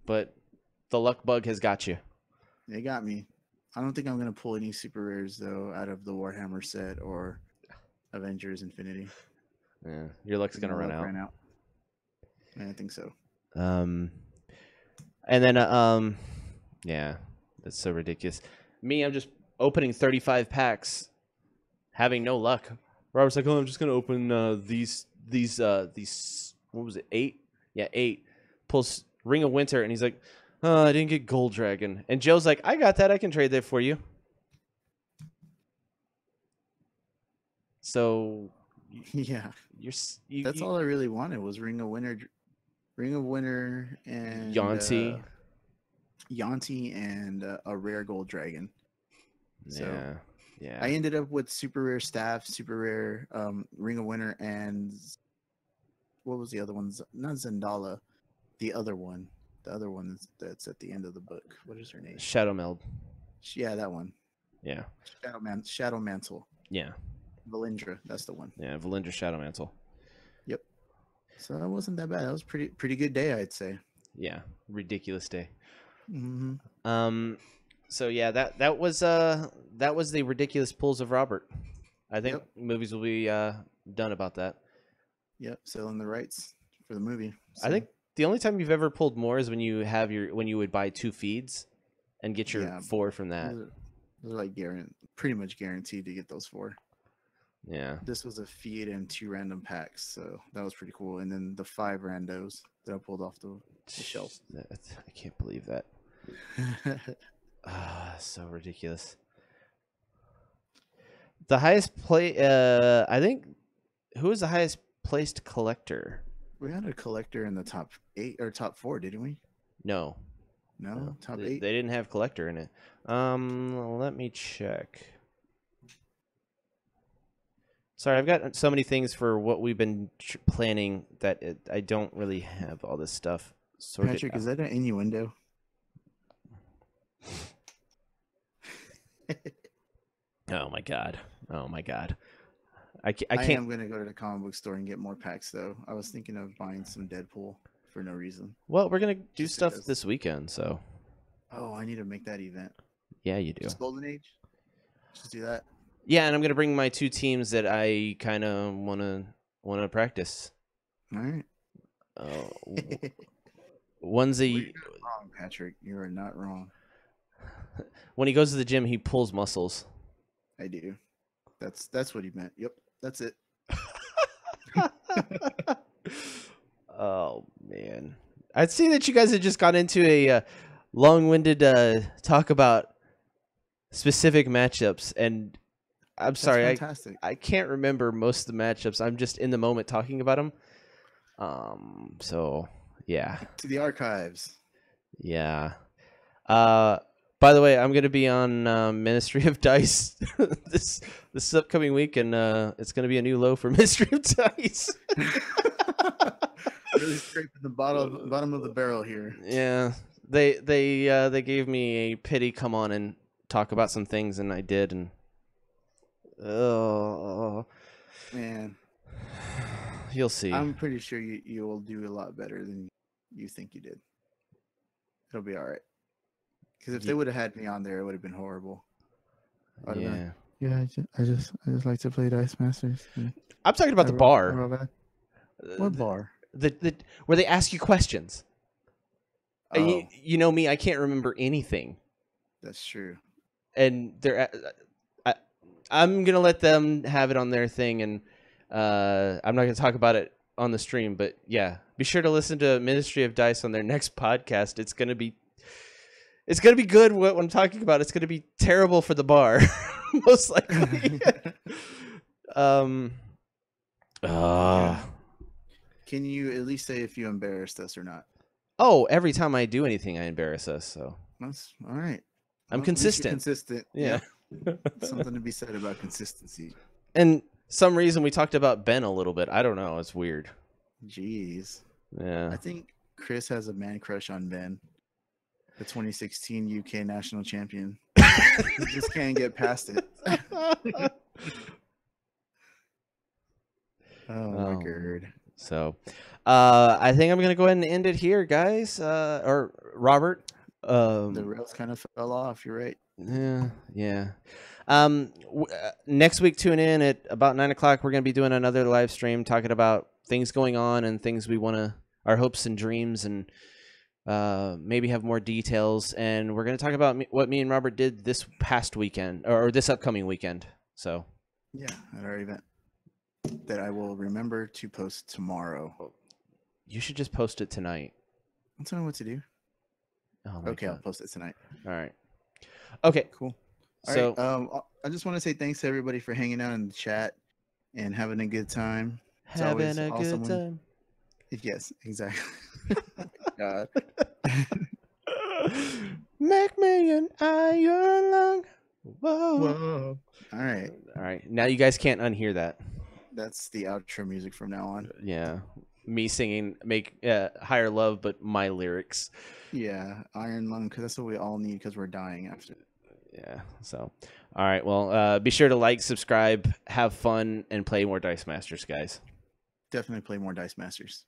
but the luck bug has got you. It got me. I don't think I'm gonna pull any super rares though out of the Warhammer set or Avengers Infinity. Yeah, your luck's gonna run out. Yeah, I think so. And then yeah, that's so ridiculous. Me, I'm just opening 35 packs, having no luck. Robert's like, oh, I'm just gonna open these what was it, 8? Yeah, 8. Pulls Ring of Winter, and he's like, oh, I didn't get Gold Dragon. And Joe's like, I got that. I can trade that for you. So Yeah, You're you, that's you all I really wanted was Ring of Winter, and Yanti. Yanti, and a rare gold dragon. So Yeah, yeah. I ended up with super rare staff, super rare Ring of Winter, and what was the other one? Not Zendala, the other one. The other one that's at the end of the book. What is her name? Shadow Meld. Yeah, that one. Yeah, Shadow Mantle. yeah, Valindra, that's the one. yeah. Valindra Shadow Mantle. Yep. So that wasn't that bad. That was pretty good day, I'd say. Yeah, ridiculous day. Mm-hmm. So yeah, that was the ridiculous pulls of Robert. I think Yep. movies will be done about that. Yep, selling the rights for the movie. I think the only time you've ever pulled more is when you would buy 2 feeds and get your 4 from that. Those are like pretty much guaranteed to get those 4. Yeah. This was a feed and 2 random packs, so that was pretty cool. And then the 5 randos that I pulled off the shelf. I can't believe that. So ridiculous. The highest play. I think who was the highest placed collector? We had a collector in the top 8 or top 4, didn't we? No. No, top they 8. They didn't have collector in it. Let me check. Sorry, I've got so many things for what we've been planning that I don't really have all this stuff sorted Patrick, out. is that an innuendo? Oh my god! Oh my god! I can't. am gonna go to the comic book store and get more packs though. I was thinking of buying some Deadpool for no reason. Well, we're gonna do Just stuff because. this weekend, so Oh, I need to make that event. yeah, you do. Just Golden Age. Just do that. Yeah, and I'm gonna bring my 2 teams that I kind of wanna practice. All right. One's Well, you're not wrong, Patrick. You are not wrong. when he goes to the gym, he pulls muscles. I do. That's what he meant. Yep, that's it. Oh man, I'd see that you guys had just got into a long-winded talk about specific matchups, and I'm sorry, fantastic. I can't remember most of the matchups. I'm just in the moment talking about them. So yeah, To the archives. yeah. By the way, I'm gonna be on Ministry of Dice this upcoming week, and it's gonna be a new low for Ministry of Dice. Really scraping the bottom of the barrel here. Yeah, they gave me a pity come on and talk about some things, and I did, and oh Man, you'll see. I'm pretty sure you will do a lot better than you think you did. It'll be all right. Because if they would have had me on there, it would have been horrible. Yeah. Yeah, I just like to play Dice Masters. I'm talking about the bar. What bar? The where they ask you questions. Oh, You know me, I can't remember anything. that's true. And I'm gonna let them have it on their thing, and I'm not gonna talk about it on the stream. But yeah, be sure to listen to Ministry of Dice on their next podcast. It's gonna be good. What I'm talking about, it's gonna be terrible for the bar, most likely. Can you at least say if you embarrassed us or not? Oh, every time I do anything, I embarrass us. So That's all right. I'm Well, at least you're consistent. Consistent. Yeah. Something to be said about consistency. And some reason we talked about Ben a little bit. I don't know. It's weird. Jeez. Yeah. I think Chris has a man crush on Ben, the 2016 UK national champion. He just can't get past it. Oh my god. So, I think I'm gonna go ahead and end it here, guys. Or Robert. The rails kind of fell off. You're right. Yeah. Next week, tune in at about 9:00. We're gonna be doing another live stream talking about things going on and things we want to, our hopes and dreams, and maybe have more details. And we're gonna talk about what me and Robert did this past weekend or this upcoming weekend. So Yeah, at our event that I will remember to post tomorrow. you should just post it tonight. Don't tell me what to do. Oh my Okay, I'll God. post it tonight. All right. Okay. Cool. So All right. I just want to say thanks to everybody for hanging out in the chat and having a good time. It's Having always a awesome good when time. yes, exactly. God. Make me an iron lung. Whoa. Whoa. All right. All right. Now you guys can't unhear that. That's the outro music from now on. Yeah. Me singing Make Higher Love, but my lyrics. Yeah, Iron Lung, because that's what we all need because we're dying after. Yeah. So, all right. Well, be sure to like, subscribe, have fun, and play more Dice Masters, guys. Definitely play more Dice Masters.